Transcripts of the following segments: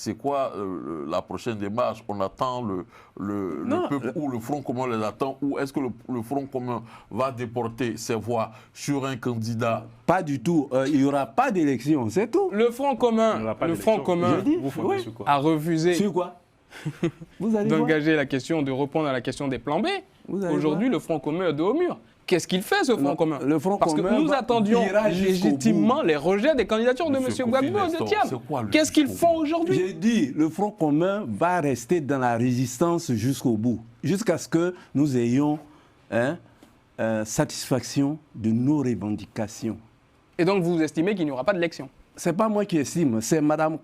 c'est quoi la prochaine démarche? On attend le peuple ou le Front commun les attend, ou est-ce que le Front commun va déporter ses voix sur un candidat? Pas du tout. Il n'y aura pas d'élection, c'est tout. Le Front commun, a refusé sur quoi d'engager la question, de répondre à la question des plans B. Aujourd'hui, le Front commun est de haut mur. Qu'est-ce qu'il fait, ce Front commun? Parce que nous attendions légitimement les rejets des candidatures de M. Gbagbo et de Thiam. Qu'est-ce qu'ils font aujourd'hui? J'ai dit, le Front commun va rester dans la résistance jusqu'au bout, jusqu'à ce que nous ayons satisfaction de nos revendications. Et donc, vous estimez qu'il n'y aura pas d'élection? Ce n'est pas moi qui estime, c'est Mme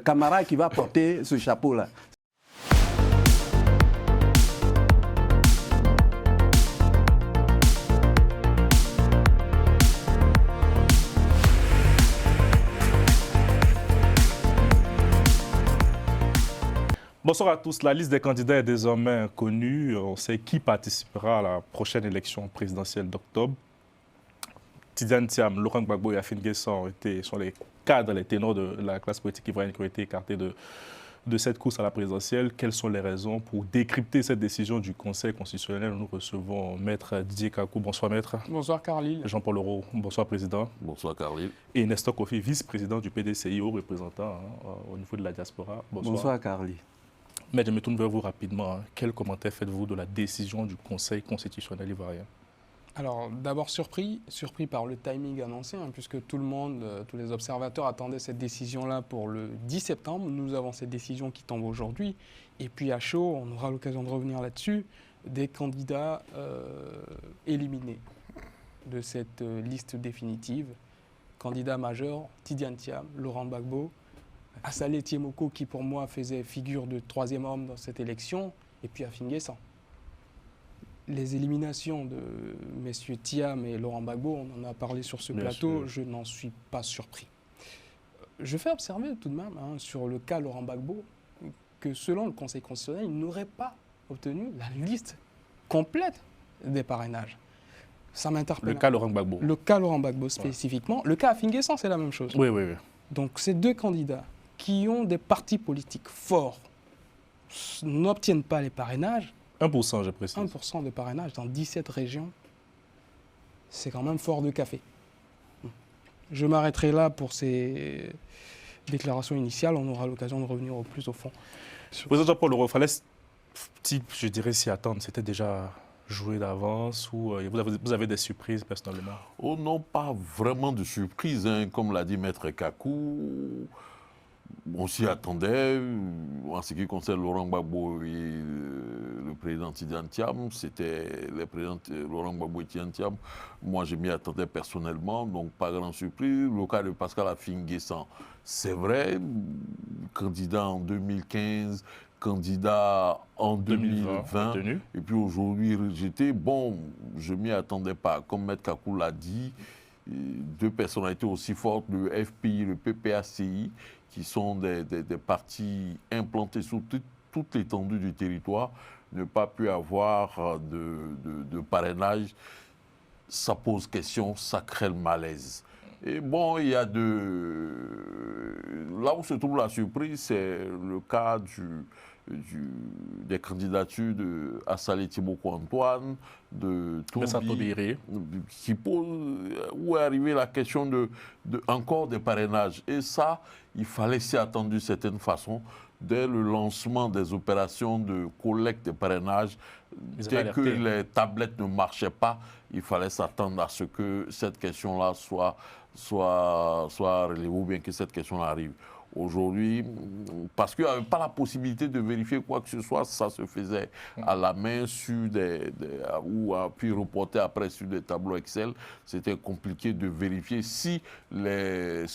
Camara qui va porter ce chapeau-là. Bonsoir à tous. La liste des candidats est désormais connue. On sait qui participera à la prochaine élection présidentielle d'octobre. Tidiane Thiam, Laurent Gbagbo et Afin Guessan sont les cadres, les ténors de la classe politique ivoirienne qui ont été écartés de cette course à la présidentielle. Quelles sont les raisons pour décrypter cette décision du Conseil constitutionnel? Nous recevons Maître Didier Kakou. Bonsoir, Maître. Bonsoir, Carlyle. Jean-Paul Leroux. Bonsoir, Président. Bonsoir, Carlyle. Et Nestor Kofi, vice-président du PDCI, représentant au niveau de la diaspora. Bonsoir, Carlyle. Mais je me tourne vers vous rapidement. Quel commentaire faites-vous de la décision du Conseil constitutionnel ivoirien? Alors, d'abord surpris par le timing annoncé, puisque tout le monde, tous les observateurs attendaient cette décision-là pour le 10 septembre. Nous avons cette décision qui tombe aujourd'hui. Et puis à chaud, on aura l'occasion de revenir là-dessus, des candidats éliminés de cette liste définitive. Candidats majeurs, Tidiane Thiam, Laurent Gbagbo, Assalé Tiemoko, qui pour moi faisait figure de troisième homme dans cette élection, et puis Afin Guessan. Les éliminations de messieurs Thiam et Laurent Gbagbo, on en a parlé sur ce plateau, je n'en suis pas surpris. Je fais observer tout de même, sur le cas Laurent Gbagbo, que selon le Conseil constitutionnel, il n'aurait pas obtenu la liste complète des parrainages. Ça m'interpelle. Le cas Laurent Gbagbo. Le cas Laurent Gbagbo spécifiquement. Le cas Afin Guessan, c'est la même chose. Oui. Donc ces deux candidats qui ont des partis politiques forts n'obtiennent pas les parrainages. 1%, je précise. 1% de parrainage dans 17 régions, c'est quand même fort de café. Je m'arrêterai là pour ces déclarations initiales. On aura l'occasion de revenir au plus au fond. Président Jean-Paul Leroux, fallait, je dirais, s'y attendre. C'était déjà joué d'avance ou vous avez des surprises personnellement? Oh non, pas vraiment de surprise. Comme l'a dit Maître Kakou, on s'y attendait. En ce qui concerne Laurent Gbagbo et le président Tidiane Thiam, c'était les présidents Laurent Gbagbo et Tidiane Thiam. Moi, je m'y attendais personnellement, donc pas grande surprise. Le cas de Pascal Afin Guessan, c'est vrai, candidat en 2015, candidat en 2020, et puis aujourd'hui rejeté. Bon, je m'y attendais pas. Comme Maître Kakou l'a dit, deux personnalités aussi fortes, le FPI, le PPACI, qui sont des partis implantés sur toute l'étendue du territoire, ne pas pu avoir de parrainage, ça pose question, ça crée le malaise. Et bon, il y a là où se trouve la surprise, c'est le cas des candidatures de Assalé Tiemoko Antoine, de Tourbi, qui pose, où est arrivée la question encore des parrainages. Et ça, il fallait s'y attendre d'une certaine façon. Dès le lancement des opérations de collecte de parrainages, dès que les tablettes ne marchaient pas, il fallait s'attendre à ce que cette question-là soit relevée, ou bien que cette question-là arrive. Aujourd'hui, parce qu'il n'y avait pas la possibilité de vérifier quoi que ce soit, ça se faisait à la main ou puis reporter après sur des tableaux Excel. C'était compliqué de vérifier si les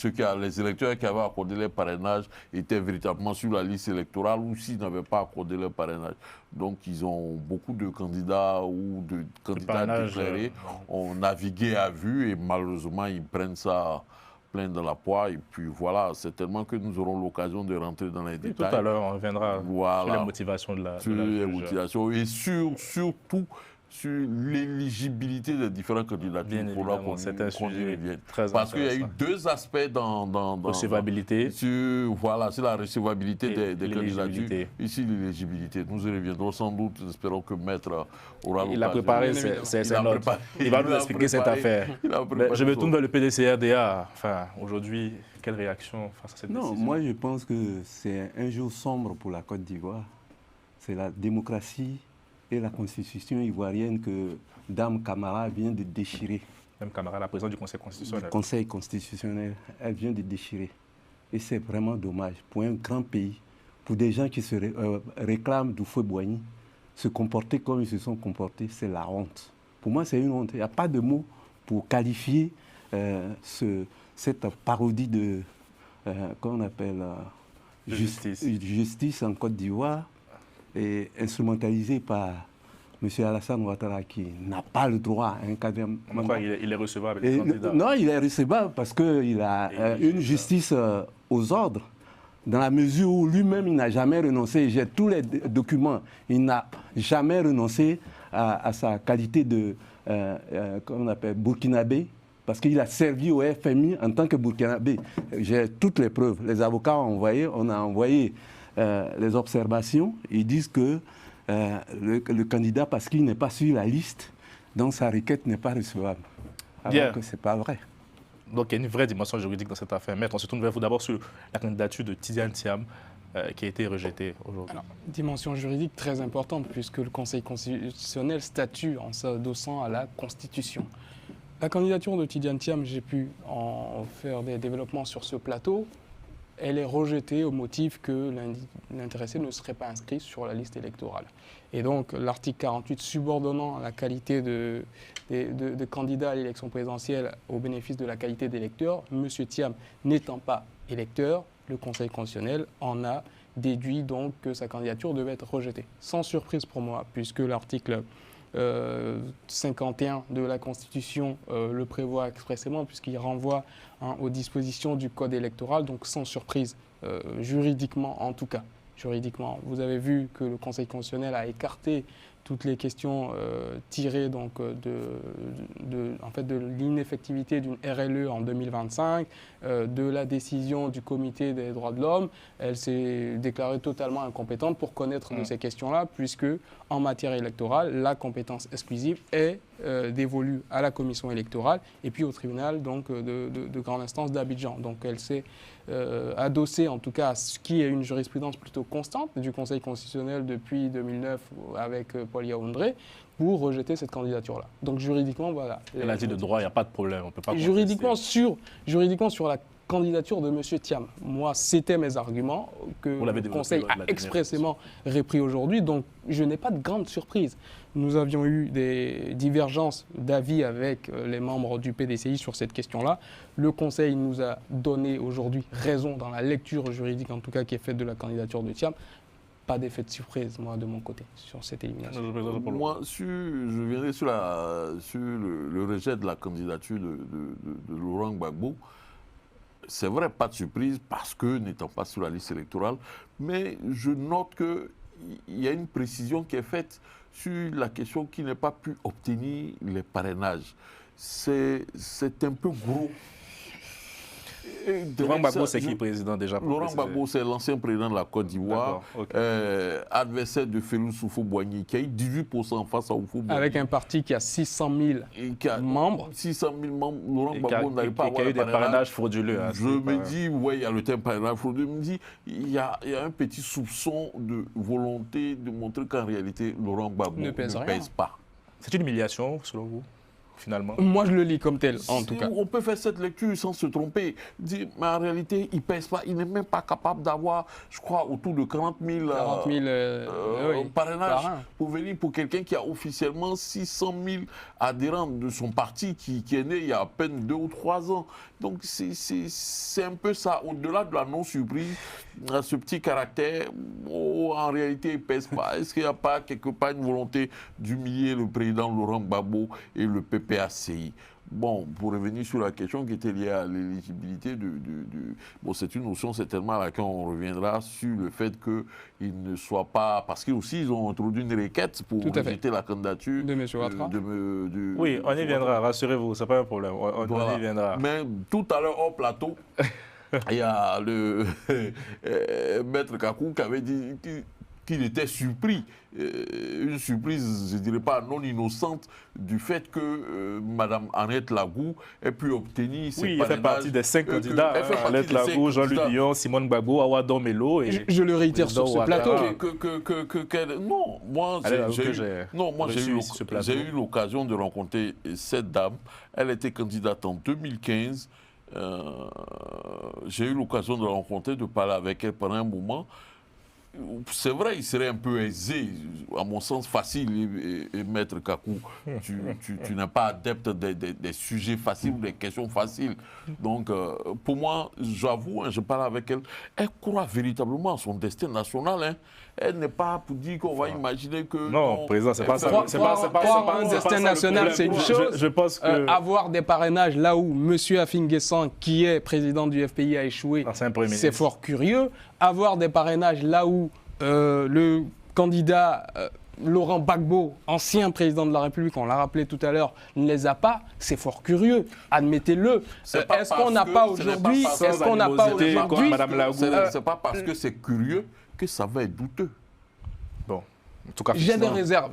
électeurs qui avaient accordé les parrainages étaient véritablement sur la liste électorale ou s'ils n'avaient pas accordé les parrainages. Donc, ils ont beaucoup de candidats ou de candidats déclarés ont navigué à vue et malheureusement, ils prennent ça plein dans la poire. Et puis voilà, c'est tellement que nous aurons l'occasion de rentrer dans les détails. Tout à l'heure, on reviendra sur les motivations de la motivations et surtout sur l'éligibilité des différents candidats. Bien évidemment, c'est un sujet très intéressant. Parce qu'il y a eu deux aspects dans recevabilité. Sur la recevabilité des candidatures. Ici, l'éligibilité. Nous y reviendrons sans doute. Espérons que Maître aura l'occasion. Il a préparé ses notes. Il va nous expliquer cette affaire. Je me tourne vers le PDCRDA. Enfin, aujourd'hui, quelle réaction face à cette décision? Non, moi je pense que c'est un jour sombre pour la Côte d'Ivoire. C'est la démocratie et la constitution ivoirienne que Dame Camara vient de déchirer. Dame Camara, la présidente du Conseil constitutionnel. Du Conseil constitutionnel, elle vient de déchirer. Et c'est vraiment dommage pour un grand pays, pour des gens qui se réclament d'Houphouët-Boigny, se comporter comme ils se sont comportés, c'est la honte. Pour moi, c'est une honte. Il n'y a pas de mots pour qualifier cette parodie de, qu'on appelle justice en Côte d'Ivoire, et instrumentalisée par M. Alassane Ouattara, qui n'a pas le droit à un quatrième mandat. Il est recevable, les candidats. Non, il est recevable parce qu'il a une justice aux ordres, dans la mesure où lui-même, il n'a jamais renoncé. J'ai tous les documents. Il n'a jamais renoncé à sa qualité de, comment on appelle, burkinabé, parce qu'il a servi au FMI en tant que burkinabé. J'ai toutes les preuves. Les avocats on a envoyé les observations. Ils disent que le candidat, parce qu'il n'est pas sur la liste, donc sa requête n'est pas recevable. Alors que ce n'est pas vrai. Donc il y a une vraie dimension juridique dans cette affaire. Maître, on se tourne vers vous d'abord sur la candidature de Tidiane Thiam qui a été rejetée aujourd'hui. Dimension juridique très importante puisque le Conseil constitutionnel statue en s'adossant à la Constitution. La candidature de Tidiane Thiam, j'ai pu en faire des développements sur ce plateau. Elle est rejetée au motif que l'intéressé ne serait pas inscrit sur la liste électorale. Et donc l'article 48 subordonnant la qualité de candidat à l'élection présidentielle au bénéfice de la qualité d'électeur, M. Thiam n'étant pas électeur, le Conseil constitutionnel en a déduit donc que sa candidature devait être rejetée. Sans surprise pour moi, puisque l'article 51 de la Constitution le prévoit expressément, puisqu'il renvoie aux dispositions du Code électoral, donc sans surprise, juridiquement en tout cas. Juridiquement, vous avez vu que le Conseil constitutionnel a écarté toutes les questions tirées donc, de l'ineffectivité d'une RLE en 2025, de la décision du Comité des droits de l'homme. Elle s'est déclarée totalement incompétente pour connaître de ces questions-là, puisque en matière électorale, la compétence exclusive est dévolue à la commission électorale et puis au tribunal donc, de grande instance d'Abidjan. Donc elle s'est adossée en tout cas à ce qui est une jurisprudence plutôt constante du Conseil constitutionnel depuis 2009 avec Paul Yaoundé pour rejeter cette candidature-là. Donc juridiquement, voilà. Elle a dit de droit, il n'y a pas de problème, on peut pas juridiquement sur la candidature de M. Thiam, moi, c'était mes arguments que le Conseil a expressément repris aujourd'hui, donc je n'ai pas de grande surprise. Nous avions eu des divergences d'avis avec les membres du PDCI sur cette question-là. Le Conseil nous a donné aujourd'hui raison dans la lecture juridique, en tout cas, qui est faite de la candidature de Thiam. Pas d'effet de surprise, moi, de mon côté, sur cette élimination. Moi, je viendrai sur le rejet de la candidature de Laurent Gbagbo. C'est vrai, pas de surprise, parce que n'étant pas sur la liste électorale, mais je note qu'il y a une précision qui est faite sur la question qui n'a pas pu obtenir les parrainages. C'est un peu gros. Laurent Gbagbo, c'est qui président déjà? Laurent Gbagbo, c'est l'ancien président de la Côte d'Ivoire, adversaire de Félix Houphouët-Boigny, qui a eu 18% face à Houphouët-Boigny. Avec un parti qui a 600 000 membres. 600 000 membres, Laurent Gbagbo n'arrive pas à avoir eu des parrainages frauduleux. Hein, je me dis, oui, il y a le terme parrainage frauduleux. Je me dis, il y a un petit soupçon de volonté de montrer qu'en réalité, Laurent Gbagbo ne pèse pas. C'est une humiliation, selon vous? Finalement. Moi, je le lis comme tel, en tout cas. On peut faire cette lecture sans se tromper. Dire, mais en réalité, il ne pèse pas. Il n'est même pas capable d'avoir, je crois, autour de 40 000 parrainages pour venir pour quelqu'un qui a officiellement 600 000 adhérents de son parti qui est né il y a à peine 2 ou 3 ans. Donc, c'est un peu ça. Au-delà de la non-surprise, ce petit caractère, en réalité, il ne pèse pas. Est-ce qu'il n'y a pas quelque part une volonté d'humilier le président Laurent Gbagbo et le PPACI? bon, pour revenir sur la question qui était liée à l'éligibilité bon, c'est une notion certainement à laquelle on reviendra sur le fait qu'il ne soit pas, parce qu'ils ils ont introduit une requête pour rejeter la candidature de M. Ouattara. Oui, on y viendra, rassurez-vous, c'est pas un problème, on y viendra. Mais tout à l'heure, au plateau, il y a le maître Kakou qui avait dit qu'il était surpris, une surprise, je ne dirais pas non innocente, du fait que Mme Annette Lagou ait pu obtenir ses parrainages. Oui, elle fait partie des 5 candidats, Annette Lagou, Jean-Luc Dion, Simone Gbagbo, Awa Domelo. Et je le réitère sur ce plateau. Non, moi j'ai eu l'occasion de rencontrer cette dame. Elle était candidate en 2015. J'ai eu l'occasion de la rencontrer, de parler avec elle pendant un moment. C'est vrai, il serait un peu aisé, à mon sens facile, et Maître Kakou, tu n'es pas adepte des sujets faciles ou des questions faciles. Donc, pour moi, j'avoue, je parle avec elle, elle croit véritablement à son destin national. Hein. Elle n'est pas pour dire qu'on va imaginer que... Non, président, c'est pas ça. Croire un destin national, c'est une chose. Je pense que... avoir des parrainages là où M. Afin Guessan, qui est président du FPI, a échoué, c'est fort curieux. Avoir des parrainages là où le candidat Laurent Gbagbo, ancien président de la République, on l'a rappelé tout à l'heure, ne les a pas, c'est fort curieux. Admettez-le. Est-ce qu'on n'a pas aujourd'hui... C'est pas parce que c'est curieux que ça va être douteux. Bon, en tout cas... J'ai des réserves.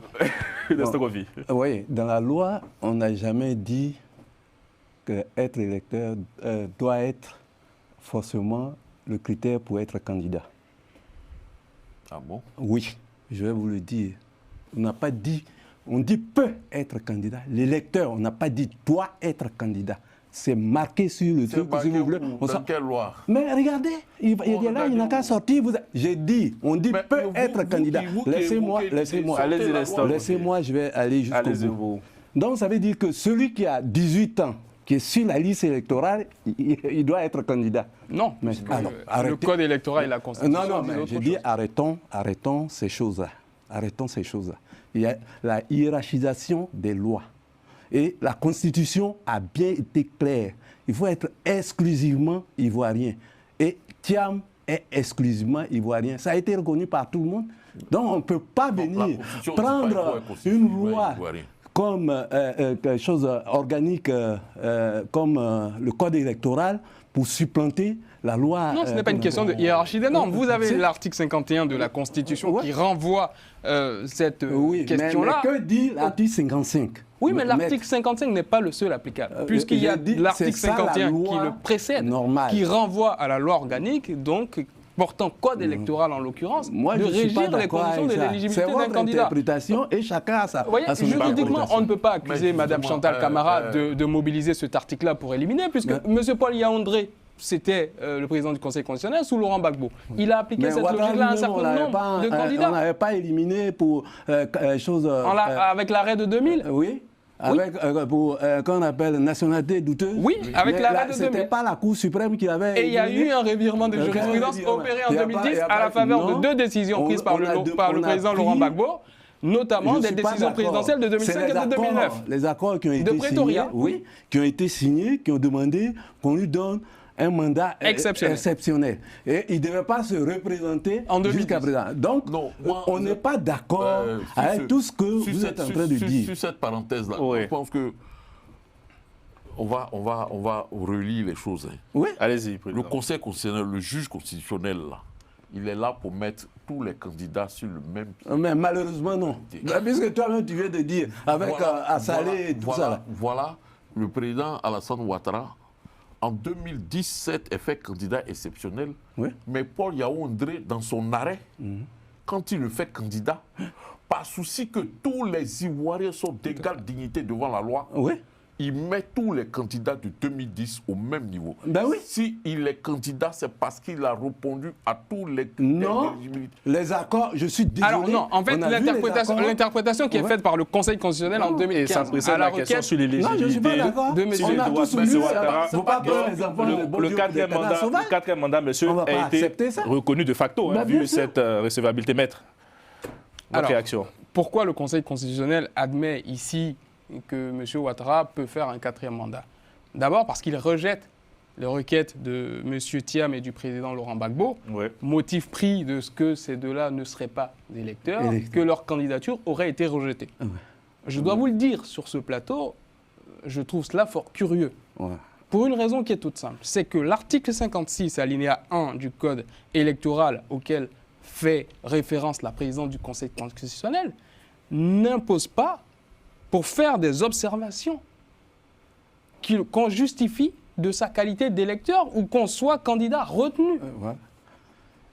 Oui, dans la loi, on n'a jamais dit qu'être électeur doit être forcément le critère pour être candidat. Ah bon? Oui, je vais vous le dire. On n'a pas dit, on dit peut être candidat. L'électeur, on n'a pas dit doit être candidat. C'est marqué sur le truc. Si vous voulez. Dans quelle loi? Mais regardez, il est là, il n'a qu'à sortir. J'ai dit, on dit peut être candidat. Laissez-moi. Laissez-moi, je vais aller jusqu'au bout. Donc ça veut dire que celui qui a 18 ans, qui est sur la liste électorale, il doit être candidat. Non, mais le code électoral et la Constitution. Non, mais je dis arrêtons ces choses-là. Arrêtons ces choses-là. Il y a la hiérarchisation des lois. Et la Constitution a bien été claire. Il faut être exclusivement ivoirien. Et Thiam est exclusivement ivoirien. Ça a été reconnu par tout le monde. Donc on ne peut pas venir prendre une loi comme quelque chose organique, comme le code électoral, pour supplanter la loi. Non, ce n'est pas une question de hiérarchie des normes. Vous avez l'article 51 de la Constitution qui renvoie cette question-là. Mais que dit l'article 55 ? Oui, mais l'article 55 n'est pas le seul applicable, puisqu'il y a l'article 51 qui le précède, qui renvoie à la loi organique, donc portant code électoral en l'occurrence, de régir les conditions de l'éligibilité d'un candidat. C'est votre interprétation et chacun a sa... Vous voyez, juridiquement, on ne peut pas accuser Mme Chantal Camara de mobiliser cet article-là pour éliminer, puisque M. Paul Yaoundé, c'était le président du Conseil constitutionnel sous Laurent Gbagbo. Il a appliqué cette logique-là à un certain nombre de candidats. On n'avait pas éliminé pour chose... Avec l'arrêt de 2000 Oui. Avec, pour qu'on appelle nationalité douteuse. Oui, avec l'arrêt de 2000. C'était pas la Cour suprême qui avait... Et il y a eu un revirement de jurisprudence opéré en 2010 à la faveur de 2 décisions prises par le président Laurent Gbagbo, notamment des décisions présidentielles de 2005 et de 2009. Les accords qui ont été signés, qui ont été signés, qui ont demandé qu'on lui donne un mandat exceptionnel. Et il ne devait pas se représenter jusqu'à présent. Donc, on n'est pas d'accord avec tout ce que vous êtes en train de dire. Sur cette parenthèse-là, je pense que on va relire les choses. Hein. Oui. Allez-y. Le Conseil constitutionnel, le juge constitutionnel, là, il est là pour mettre tous les candidats sur le même pied. Mais malheureusement, non. Puisque toi-même, tu viens de dire, avec Assalé et tout ça. Voilà, le président Alassane Ouattara, en 2017, est fait candidat exceptionnel. Oui. Mais Paul Yaoundé, dans son arrêt, quand il le fait candidat, par souci que tous les Ivoiriens sont d'égale dignité devant la loi, il met tous les candidats de 2010 au même niveau. Ben oui. S'il est candidat, c'est parce qu'il a répondu à tous les... Non, les accords, je suis désolé. Alors non, en fait, l'interprétation qui est faite par le Conseil constitutionnel en 2015 à la question sur l'éligibilité. Non, je ne suis pas d'accord. On a tous lu le quatrième mandat, monsieur, a été reconnu de facto, vu cette recevabilité maître. Votre réaction? Pourquoi le Conseil constitutionnel admet ici que M. Ouattara peut faire un 4e mandat. D'abord parce qu'il rejette les requêtes de M. Thiam et du président Laurent Gbagbo, motif pris de ce que ces deux-là ne seraient pas électeurs, que leur candidature aurait été rejetée. Je dois vous le dire sur ce plateau, je trouve cela fort curieux. Pour une raison qui est toute simple, c'est que l'article 56, alinéa 1 du Code électoral auquel fait référence la présidente du Conseil constitutionnel, n'impose pas, pour faire des observations, qu'on justifie de sa qualité d'électeur ou qu'on soit candidat retenu.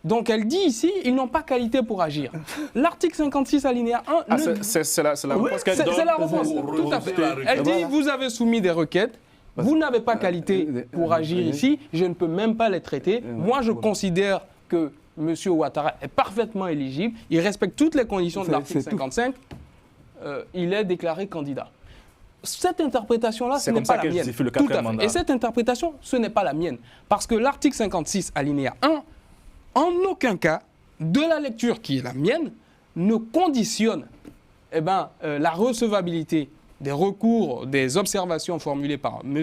Donc elle dit ici, ils n'ont pas qualité pour agir. L'article 56 alinéa 1... C'est la réponse qu'elle donne. C'est la réponse, tout à fait. Elle dit, vous avez soumis des requêtes, vous n'avez pas qualité pour agir ici, je ne peux même pas les traiter. Moi, je considère que M. Ouattara est parfaitement éligible, il respecte toutes les conditions de l'article 55, il est déclaré candidat. Cette interprétation-là, ce n'est pas la mienne. Tout à fait. Et cette interprétation, ce n'est pas la mienne. Parce que l'article 56, alinéa 1, en aucun cas, de la lecture qui est la mienne, ne conditionne la recevabilité des recours, des observations formulées par M.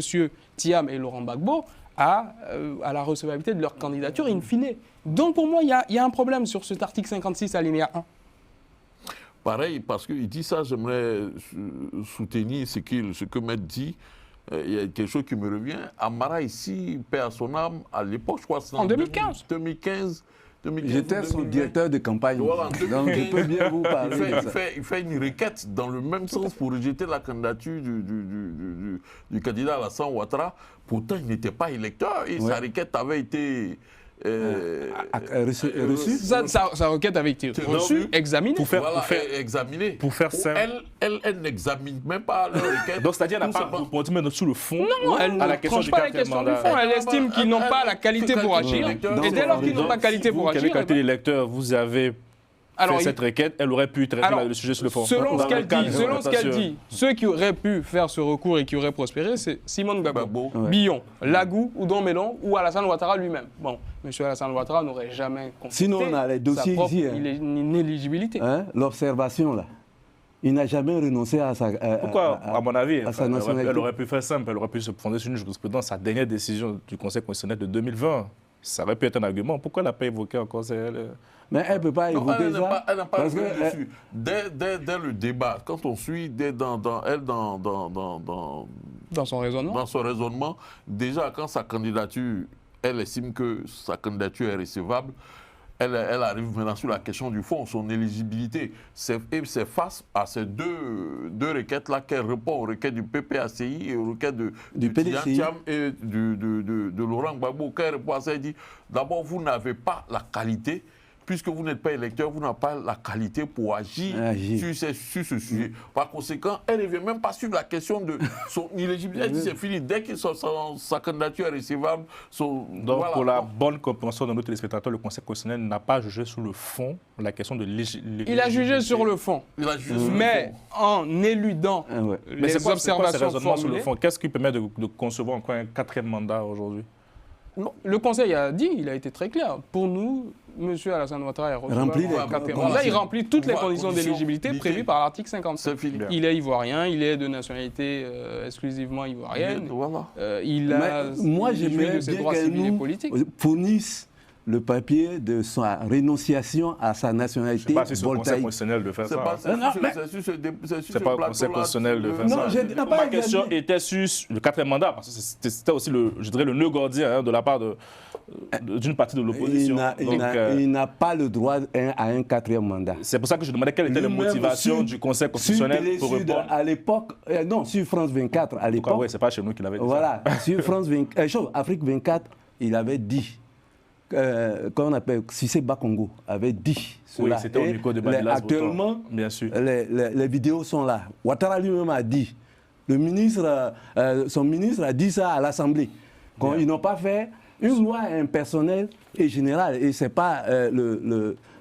Thiam et Laurent Gbagbo à la recevabilité de leur candidature in fine. Donc pour moi, il y a un problème sur cet article 56, alinéa 1. Pareil, parce qu'il dit ça, j'aimerais soutenir ce que Maître dit. Il y a quelque chose qui me revient. Amara, ici, paix à son âme, à l'époque, je crois que c'est en 2015. 2015. J'étais son directeur de campagne, donc je peux bien vous parler de ça. Il fait une requête dans le même sens pour rejeter la candidature du candidat Alassane Ouattara. Pourtant, il n'était pas électeur et sa requête avait été... reçue. Sa requête avait été reçue, examinée. Examinée. Pour faire ça. Elle n'examine même pas la requête. Donc, c'est-à-dire qu'elle n'a pas répondu même sur le fond. Non, elle ne tranche pas la question du fond. Elle estime qu'ils n'ont pas la qualité pour agir. Et dès lors qu'ils n'ont pas qualité pour agir... Quelle qualité d'électeur vous avez fait cette requête, elle aurait pu traiter le sujet sur le fond. Selon ce qu'elle dit, ceux qui auraient pu faire ce recours et qui auraient prospéré, c'est Simone Gbagbo, Billon, Lagou, Oudon Melon ou Alassane Ouattara lui-même. Bon, M. Alassane Ouattara n'aurait jamais contesté sinon, on a les dossiers sa propre ici, inéligibilité. L'observation, là. Il n'a jamais renoncé à sa Pourquoi, à mon avis, nationalité. Elle aurait pu faire simple, elle aurait pu se fonder sur une jurisprudence, sa dernière décision du Conseil constitutionnel de 2020. Ça aurait pu être un argument. Pourquoi elle n'a pas évoqué encore Mais elle ne peut pas évoquer ça. Elle n'a pas évoqué dessus. Dès le débat, quand on suit dans son raisonnement. Dans son raisonnement, déjà quand sa candidature, elle estime que sa candidature est recevable, elle arrive maintenant sur la question du fond, son éligibilité. Et c'est face à ces deux requêtes-là qu'elle répond aux requêtes du PPACI et aux requêtes du PDCI et de Laurent Gbagbo. Qu'elle répond à ça, elle dit, d'abord, vous n'avez pas la qualité, puisque vous n'êtes pas électeur, vous n'avez pas la qualité pour agir sur ce sujet. Par conséquent, elle ne revient même pas sur la question de son éligibilité. Elle dit c'est fini. Dès que sa candidature est recevable... Donc, pour la bonne compréhension de nos téléspectateurs, le Conseil constitutionnel n'a pas jugé sur le fond la question de l'éligibilité. Il a jugé sur le fond. Mais en éludant les observations formulées... sur le fond, qu'est-ce qui permet de concevoir encore un 4e mandat aujourd'hui? Le Conseil a dit, il a été très clair. Pour nous, M. Alassane Ouattara est rempli il remplit toutes les conditions d'éligibilité prévues par l'article 57. Il est ivoirien, il est de nationalité exclusivement ivoirienne. Il a joué de ses droits civils et politiques. Fournissent le papier de sa rénonciation à sa nationalité voltaïque. C'est pas le Conseil constitutionnel de faire ça. C'est pas le Conseil constitutionnel de faire ça. Ma question était sur le 4e mandat, parce que c'était aussi le nœud gordien de la part d'une partie de l'opposition. Il n'a pas le droit à un 4e mandat. C'est pour ça que je demandais quelle était la motivation du Conseil constitutionnel pour répondre. À l'époque, non, sur France 24, à l'époque. Oui, c'est pas chez nous qu'il avait dit ça. Voilà, sur France 24, Afrique 24, il avait dit. Qu'on appelle Cissé Bakongo avait dit cela. Oui, c'était au micro de Badilas. Actuellement, bien sûr. Les vidéos sont là. Ouattara lui-même a dit, son ministre a dit ça à l'Assemblée, qu'ils n'ont pas fait une loi impersonnelle et générale. Et ce n'est pas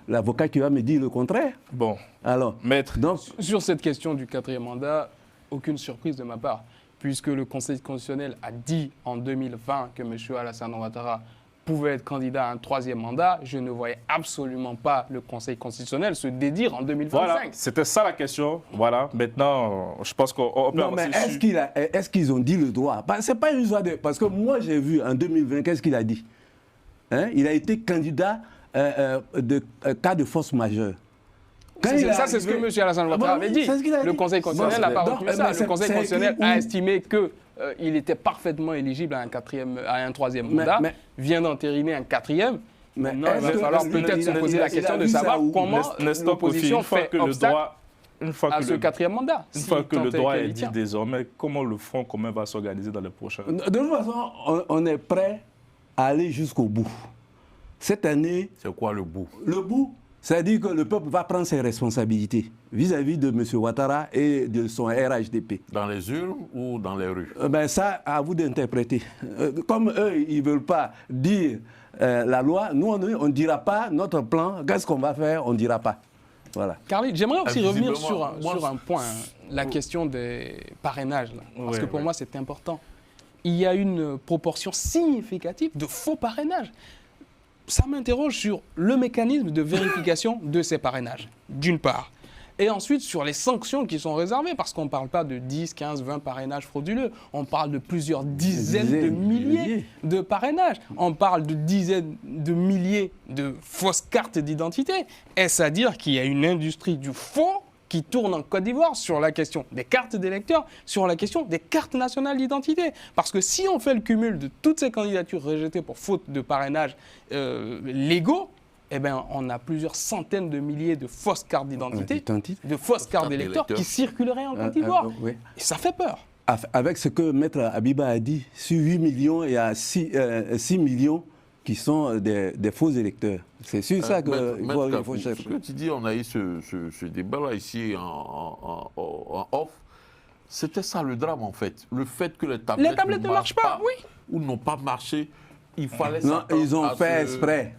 l'avocat qui va me dire le contraire. Bon, alors, maître. Donc, sur cette question du 4e mandat, aucune surprise de ma part, puisque le Conseil constitutionnel a dit en 2020 que M. Alassane Ouattara pouvait être candidat à un 3e mandat, je ne voyais absolument pas le Conseil constitutionnel se dédire en 2025. Voilà, c'était ça la question. Voilà, maintenant, je pense qu'on peut non, mais est-ce qu'ils ont dit le droit? C'est pas une histoire de... Parce que moi, j'ai vu en 2020, qu'est-ce qu'il a dit? Hein? Il a été candidat de cas de force majeure. C'est ce que M. Alassane Ouattara avait dit. Le Conseil constitutionnel n'a pas retenu ça. Le Conseil constitutionnel a estimé qu'il était parfemement éligible à un 3e mandat, vient d'entériner un 4e. Maintenant, il va falloir peut-être se poser la question de savoir comment l'opposition fait obstacle à ce 4e mandat. Une fois que le droit est dit désormais, comment le Front commun va s'organiser dans les prochains... De toute façon, on est prêt à aller jusqu'au bout. Cette année... C'est quoi le bout? Le bout, c'est-à-dire que le peuple va prendre ses responsabilités vis-à-vis de M. Ouattara et de son RHDP. Dans les urnes ou dans les rues? Ça, à vous d'interpréter. Comme eux, ils ne veulent pas dire la loi, nous, on ne dira pas notre plan. Qu'est-ce qu'on va faire? On ne dira pas. Voilà. Carly, j'aimerais aussi revenir sur un point, la question des parrainages. Là, parce que pour moi, c'est important. Il y a une proportion significative de faux parrainages. Ça m'interroge sur le mécanisme de vérification de ces parrainages, d'une part. Et ensuite, sur les sanctions qui sont réservées, parce qu'on ne parle pas de 10, 15, 20 parrainages frauduleux. On parle de plusieurs dizaines de milliers de parrainages. On parle de dizaines de milliers de fausses cartes d'identité. Est-ce à dire qu'il y a une industrie du faux qui tourne en Côte d'Ivoire sur la question des cartes d'électeurs, sur la question des cartes nationales d'identité? Parce que si on fait le cumul de toutes ces candidatures rejetées pour faute de parrainage légaux, eh bien, on a plusieurs centaines de milliers de fausses cartes d'identité, de fausses cartes d'électeurs qui circuleraient en Côte d'Ivoire. Et ça fait peur. Avec ce que Maître Abiba a dit, sur 8 millions, il y a 6 millions qui sont des faux électeurs. C'est sur ça qu'il faut chercher. Ce que tu dis, on a eu ce débat-là ici en off. C'était ça le drame, en fait. Le fait que les tablettes ne marchent pas, oui. Ou n'ont pas marché, il fallait s'attendre. Non, ils ont fait exprès.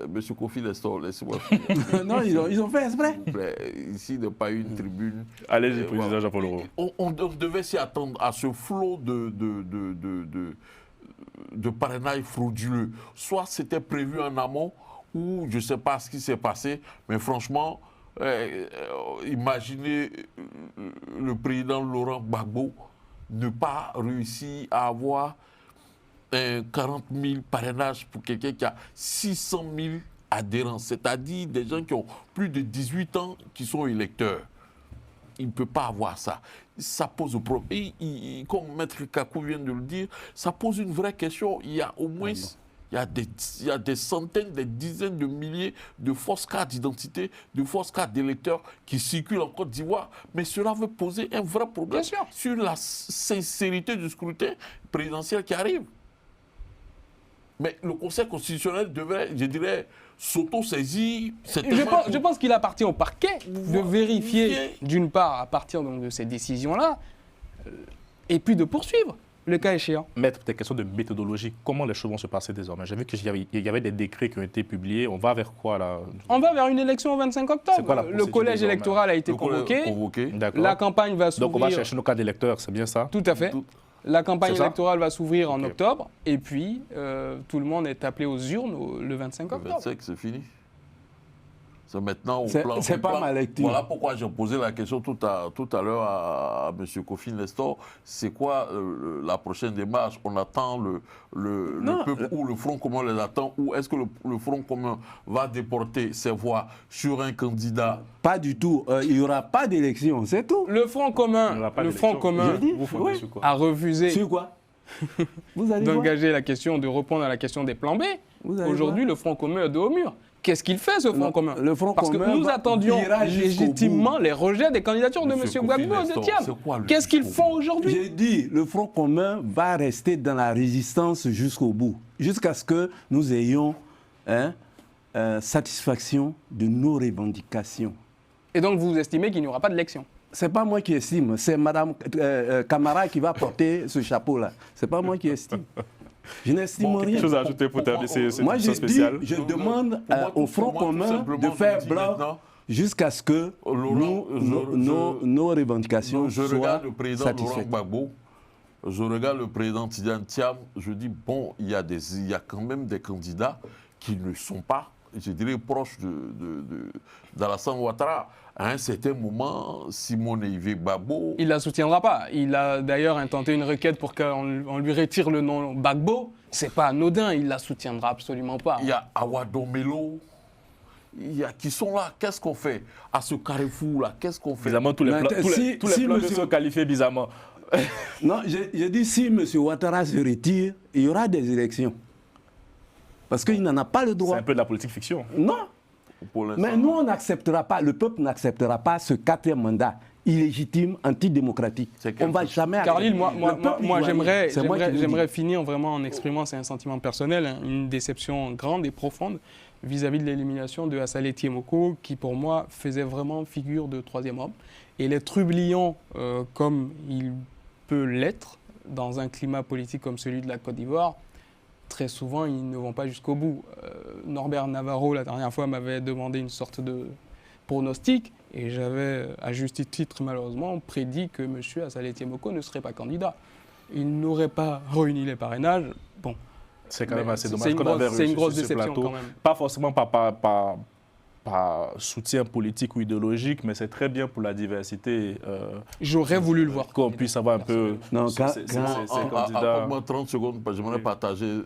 Monsieur Kofi Lestor, laissez-moi finir. Non, ils ont fait exprès. Ici, il n'y a pas eu une tribune. Allez-y, président Jean-Paul Leroux. On devait s'y attendre à ce flot de parrainage frauduleux. Soit c'était prévu en amont, ou je ne sais pas ce qui s'est passé, mais franchement, imaginez le président Laurent Gbagbo ne pas réussir à avoir 40 000 parrainages pour quelqu'un qui a 600 000 adhérents, c'est-à-dire des gens qui ont plus de 18 ans qui sont électeurs. Il ne peut pas avoir ça. Ça pose un problème. Et comme Maître Kakou vient de le dire, ça pose une vraie question. Il y a au moins il y a des centaines, des dizaines de milliers de fausses cartes d'identité, de fausses cartes d'électeurs qui circulent en Côte d'Ivoire. Mais cela veut poser un vrai problème sur la sincérité du scrutin présidentiel qui arrive. Mais le Conseil constitutionnel devrait, je dirais, s'auto-saisir. Je pense qu'il appartient au parquet de vérifier, d'une part, à partir donc, de ces décisions-là, et puis de poursuivre, le cas échéant. Maître, peut-être question de méthodologie. Comment les choses vont se passer désormais? J'ai vu qu'il y avait des décrets qui ont été publiés. On va vers quoi, là? On va vers une élection au 25 octobre. Le collège électoral a été convoqué. La campagne va s'ouvrir. Donc, on va chercher nos cas d'électeurs, c'est bien ça? Tout à fait. La campagne électorale va s'ouvrir en octobre, et puis tout le monde est appelé aux urnes le 25 octobre. Le 25, c'est fini. C'est maintenant c'est pas ma lecture. Voilà pourquoi j'ai posé la question tout à l'heure à M. Kofi Lestor. C'est quoi la prochaine démarche? On attend le peuple ou le Front commun les attend? Ou est-ce que le Front commun va déporter ses voix sur un candidat? Pas du tout. Il n'y aura pas d'élection, c'est tout. Le Front commun, a refusé sur quoi d'engager la question, de répondre à la question des plans B. Aujourd'hui, le Front commun est de haut mur. Qu'est-ce qu'il fait, ce Front commun? Parce que nous attendions légitimement les rejets des candidatures de M. Gbagbo et de Thiam. Qu'est-ce qu'ils font aujourd'hui? J'ai dit, le Front commun va rester dans la résistance jusqu'au bout, jusqu'à ce que nous ayons satisfaction de nos revendications. Et donc, vous estimez qu'il n'y aura pas d'élection? Ce n'est pas moi qui estime, c'est Mme Camara qui va porter ce chapeau-là. Ce n'est pas moi qui estime. Je n'estime rien. Quelque chose à ajouter pour terminer cette moi, spéciale. Je demande au Front commun de faire bloc jusqu'à ce que nos revendications soient satisfaites. Je regarde le président Laurent Gbagbo. je regarde le président Tidiane Thiam, je dis, bon, il y a quand même des candidats qui ne sont pas, je dirais, proches d'Alassane Ouattara. À un certain moment, Simone Yves Gbagbo... Il ne la soutiendra pas. Il a d'ailleurs intenté une requête pour qu'on lui retire le nom Gbagbo. Ce n'est pas anodin, il ne la soutiendra absolument pas. Il y a Awado Melo. Il y a qui sont là. Qu'est-ce qu'on fait à ce carrefour-là? Qu'est-ce qu'on fait? Bizarrement, tous les plans sont qualifiés bizarrement. Non, j'ai dit, si M. Ouattara se retire, il y aura des élections. Parce qu'il n'en a pas le droit. C'est un peu de la politique fiction. Non. Mais nous, on n'acceptera pas, le peuple n'acceptera pas ce 4e mandat illégitime, antidémocratique. On ne va jamais... Carlyle, moi j'aimerais finir vraiment en exprimant, c'est un sentiment personnel, hein, une déception grande et profonde vis-à-vis de l'élimination de Assalé Tiemoko, qui pour moi faisait vraiment figure de 3e homme. Et les trublions, comme il peut l'être, dans un climat politique comme celui de la Côte d'Ivoire, très souvent, ils ne vont pas jusqu'au bout. Norbert Navarro, la dernière fois, m'avait demandé une sorte de pronostic et j'avais, à juste titre, malheureusement, prédit que M. Assalé Tiemoko ne serait pas candidat. Il n'aurait pas réuni les parrainages. Bon. C'est quand même assez dommage qu'on avait réussi. C'est une grosse sur ce déception plateau. quand même. Pas forcément par soutien politique ou idéologique, mais c'est très bien pour la diversité. J'aurais voulu le voir. Qu'on puisse avoir un peu ces candidats. Moi, 30 secondes, j'aimerais partager.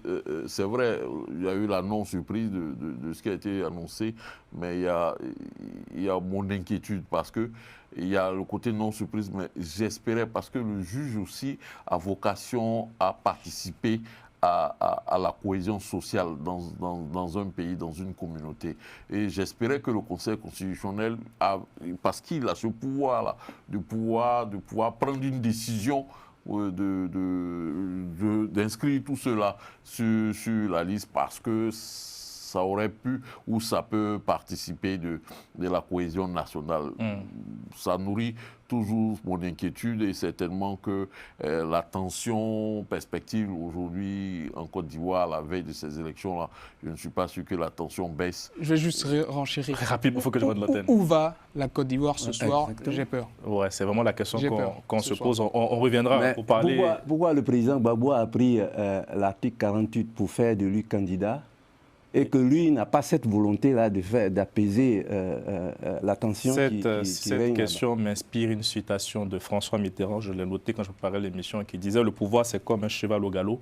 C'est vrai, il y a eu la non-surprise de ce qui a été annoncé, mais il y a mon inquiétude parce que il y a le côté non-surprise, mais j'espérais, parce que le juge aussi a vocation à participer à la cohésion sociale dans un pays, dans une communauté. Et j'espérais que le Conseil constitutionnel, parce qu'il a ce pouvoir-là, de pouvoir prendre une décision d'inscrire tout cela sur la liste, parce que ça aurait pu ou ça peut participer de la cohésion nationale. Ça nourrit toujours mon inquiétude et certainement que la tension perspective aujourd'hui en Côte d'Ivoire à la veille de ces élections-là, je ne suis pas sûr que la tension baisse. Je vais juste renchérir. Très rapidement, il faut que je vois de l'antenne. Où va la Côte d'Ivoire ce soir? J'ai peur. Ouais, c'est vraiment la question qu'on se pose. On reviendra pour parler. Pourquoi le président Gbagbo a pris l'article 48 pour faire de lui candidat et que lui n'a pas cette volonté-là d'apaiser la tension Cette question m'inspire une citation de François Mitterrand, je l'ai noté quand je préparais l'émission, qui disait « Le pouvoir, c'est comme un cheval au galop.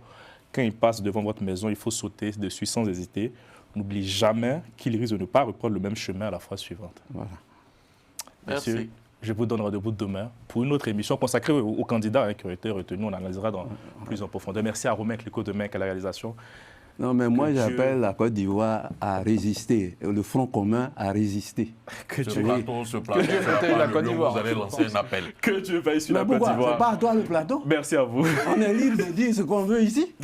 Quand il passe devant votre maison, il faut sauter dessus sans hésiter. N'oublie jamais qu'il risque de ne pas reprendre le même chemin à la fois suivante. » Voilà. Merci. Je vous donne rendez-vous demain pour une autre émission consacrée aux candidats qui ont été retenus. On analysera plus en profondeur. Merci à Romain Clicquot de Mec à la réalisation. Non, mais moi, j'appelle la Côte d'Ivoire à résister, le Front commun à résister. Que Dieu veuille la Côte d'Ivoire. Vous allez lancer un appel. Que Dieu veuille sur la Côte d'Ivoire. C'est pas à toi le plateau. Merci à vous. On est libre de dire ce qu'on veut ici.